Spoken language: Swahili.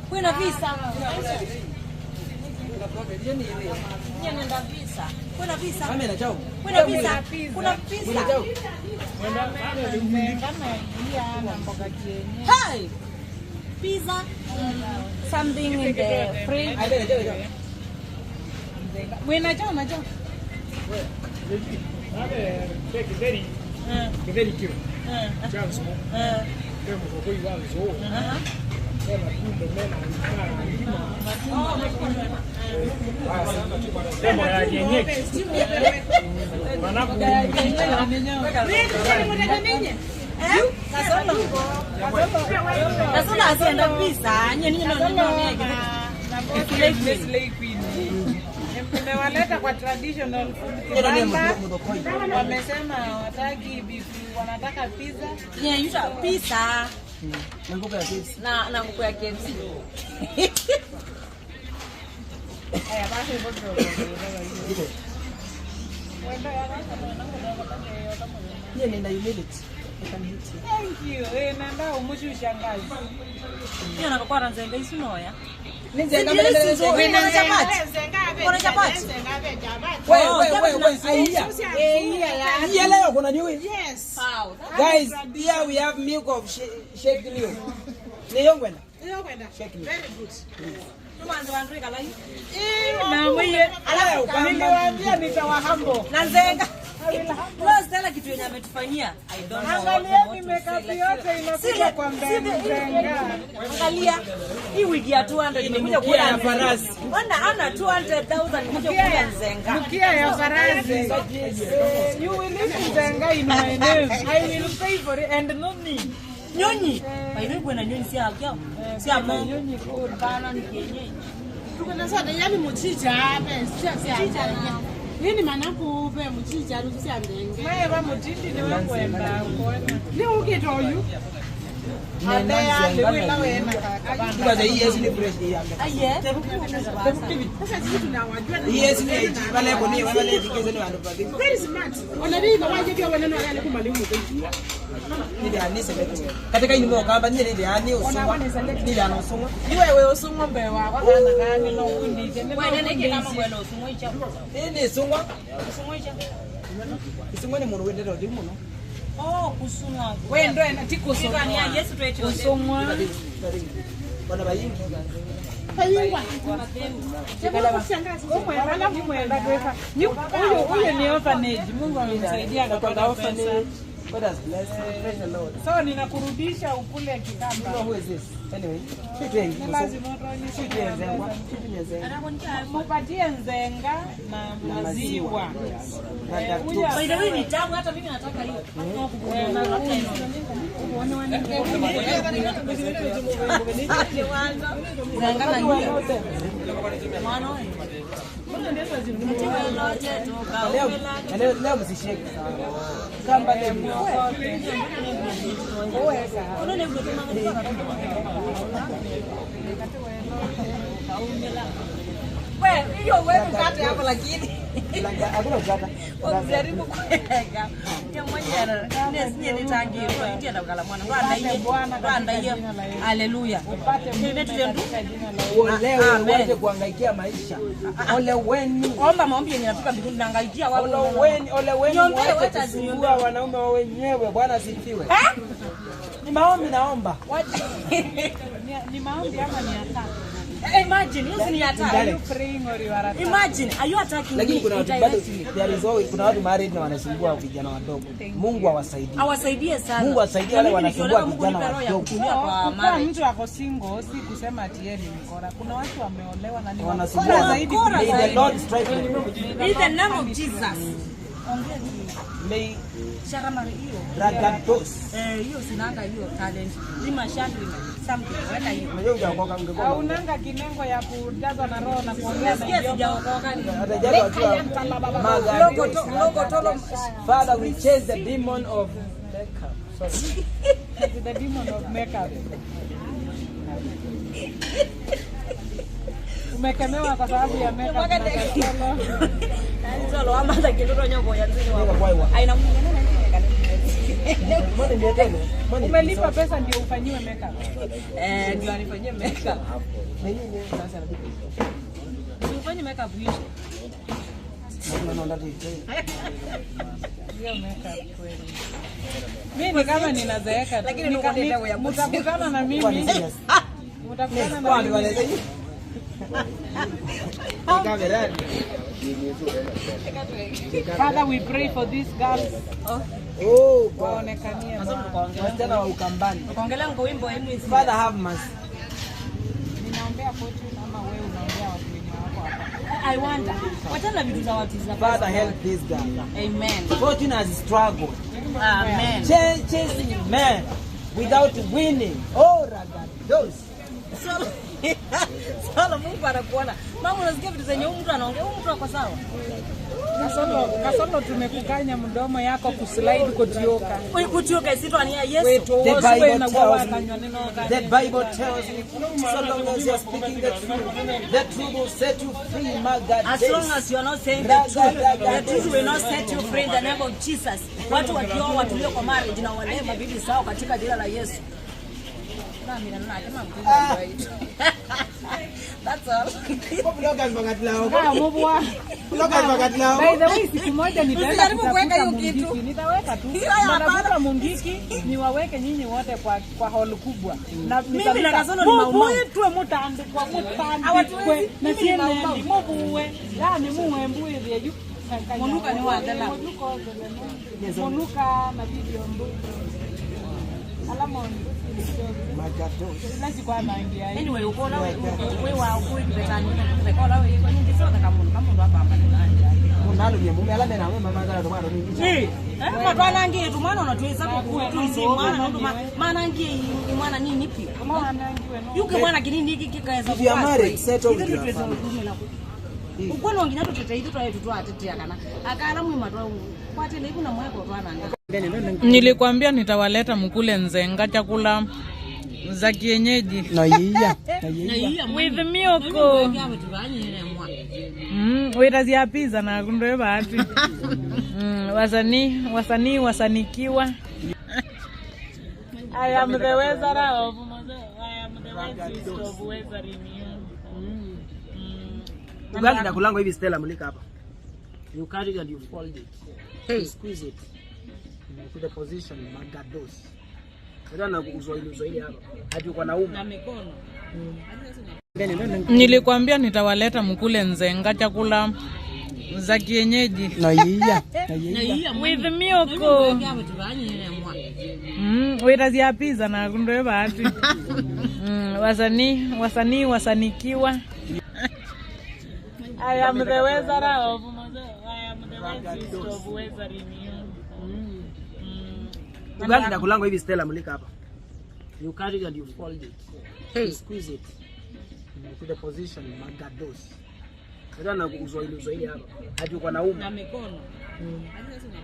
Kuna visa. Nenda visa. Kuna visa. Kuna visa. Kuna visa. Hey. Pizza. Something in the fridge. When I jump. Nimewaleta kwa traditional food. Wamesema wataki beef, wanataka pizza. Yeah, you got pizza. Na nguku ya KFC. Aya basi bodo. Thank you. Nanda umushu shangazi. Hiyo nakokora nzenga isinoya. Nzenga Yes. Guys, here we have milk of shake milk. Niyongwenda. Very good. Niliwaambia nitawahambo. Na nzenga. Plus tena kitu yenye ametufanyia. I don't know. Angalia makeup yote inakuja kwa nzenga. Angalia. Hii wigi ya 200 imekuja kula farasi. Wanda ana 200,000 imekuja kula nzenga. Mkia ya farasi. You will eat nzenga in my name. I will pay for it and not me. Nyonyi. Baina kwenda nyonyi si akao. Si ama nyonyi kwa bana ni kienyeji. Tukana soda yani mchicha hapa. Mchicha. Nini maana kuve mchicha rusiandenge. Maye ba mutindi ni wekwenda kuona. Ni ukitoyu. Andaya liwila wena kaka. Because he is in fresh here. Aye. Sasa sisi tunawajua na He is in it. Wale boni wale dikeze ni wando padi. very smart. Wanalika waje pia waneno wale kumalimu kwa. Ni ani select. Katika ini mo kamba ni ani usungwa. Ni ani usungwa. Ni wewe usungwa mbewa wakana kani no kundi. Wewe nene kama mwelo usungwa icha. Ni usungwa. Usungwa icha. Usungwa ni muno wendero ndi muno. Oh, kusungwa. Wewe ndo enatiko Sika ni Yesu tuecho. usungwa. Wana bayingi. Payingwa. Mwenda kweka. Huyo ni orphanage. Mungu amemsaidia akapata orphanage. God has blessed you. Praise the Lord. So ninakurudisha ukule kikamba. Who is this? Anyway, shitwengi. Lazima mupatie nzenga na maziwa. By the way ni tamu hata mimi nataka hiyo. Nzenga na hiyo. Mwana wewe. Leo msisheke. Kamba leo. Wewe hiyo wewe kate hapo lakini. Hakuna jata. Wajaribu kuweka. Ya mmoja ndio ni tangi kwa ndio ndakala mwana. Bwana hiyo. Haleluya. Leo waje kuhangaikia maisha. Ole weni. Omba maombi yenye nafika mbinguni naangaikia wao. Ole weni waje kusumbua wanaume wa wenyewe. Bwana asifiwe. Ni maombi naomba. Ni maombi ama ni hatari? Imagine, hiyo ni hatari. Are you praying or you are attacking? Imagine, are you attacking Lakini me? kuna watu bado there is always kuna watu married na wanasumbua vijana wadogo. Mungu awasaidie. Awasaidie sana. Mungu asaidie wale wanasumbua vijana wadogo. Kwa mtu ako single si kusema ati yeye ni mkora. Kuna watu wameolewa na ni wanasumbua zaidi. May the Lord strike them. In the name of Jesus. May Sharamari hiyo. ragatos. Hiyo sinanga hiyo talent. Lima shangri something weka hiyo. Unajua ungeokoka ungekuwa. Haunanga kinengo ya kujaza na roho na kuongea na Yes, sijaokoka ni. Atajaza Logo tolo. Father, we chase the demon of makeup. Sorry. the demon of makeup. Umekemewa kwa sababu ya makeup. Solo ama za kidogo nyongo ya nzini wao. Aina mwingine nani? Umelipa pesa ndio ufanyiwe makeup. Ndio anifanyie makeup. Ufanye makeup hiyo. Hiyo makeup kweli. Mimi kama ninazeeka lakini mtakutana na mimi. Mtakutana na mimi. Father, we pray for these girls. Oh, God. Wasichana wa Ukambani. Ukaongelea ngo wimbo hivi. Father have mercy. Ninaombea fortune ama wewe unaombea watu wenye wako hapa. I wonder. Wachana vitu za watu za. Father help this girl. Amen. Fortune has struggled. Amen. Chasing man without winning. Oh, ragados. Sala Mungu anakuona. Mama unasikia vitu zenye mtu anaongea, mtu ako sawa. Kasolo tumekukanya mdomo yako kuslide kutioka. Wewe kutioka sito ania Yesu. The Bible tells me so long as you are speaking the truth will set you free, my God. As long as you are not saying the truth will not set you free in the name of Jesus. Watu wakioa watulio kwa marriage na wale mabibi sawa katika jina la Yesu. That's all. By the way, siku moja nitaenda kutafuta mungiki. Nitaweka tu. Natafuta mungiki niwaweke nyinyi wote kwa hall kubwa. Na mimi na Kasolo ni mauma. Tuwe mutandikwa mutandikwe. Na siende mubuwe. Yani muwe mbuye vyeju. Monuka ni wadela. Monuka na video mbuye. Alamoni. Anyway, ukola wewe wa kuibetani ukola wewe kwa nini sio kama ndo hapa hapa Munalo ni mume alame na mama ngala tomano ni. Mwana ngi tu mwana unatuweza kutuizi mwana ndo maana ngi mwana nini pia. Mwana ngiwe no. Yuke mwana kinini hiki kikaeza kwa. You are married, settle with your family. Ukwani wangina tutete hitu twa yetu atetea kana. Akala mwima twa kwatele kuna mweko twana anga. Nilikwambia nitawaleta mkule nzenga chakula za kienyeji. Na yia. With mioko. Wetazia pizza na kundoe bahati. Wasanikiwa. I am the Wizard of Wizarding. Ugali na kulango hivi Stella mulika hapa. You carry it and you fold it. Hey, squeeze it. To the position magados. Ndio kuzoili hapa. Hadi uko na uma. Na mikono. Nilikwambia nitawaleta mkule nzenga chakula za kienyeji. Na yia. With mioko. Wetazia pizza na kundoe bahati. Wasanikiwa. I am the Wizard of Wizarding. Ugali na kulango hivi Stella mulika hapa. You carry it and you fold it. Hey, squeeze it. To the position magados. Ndio kuzoili hapa. Hadi uko na uma. Na mikono.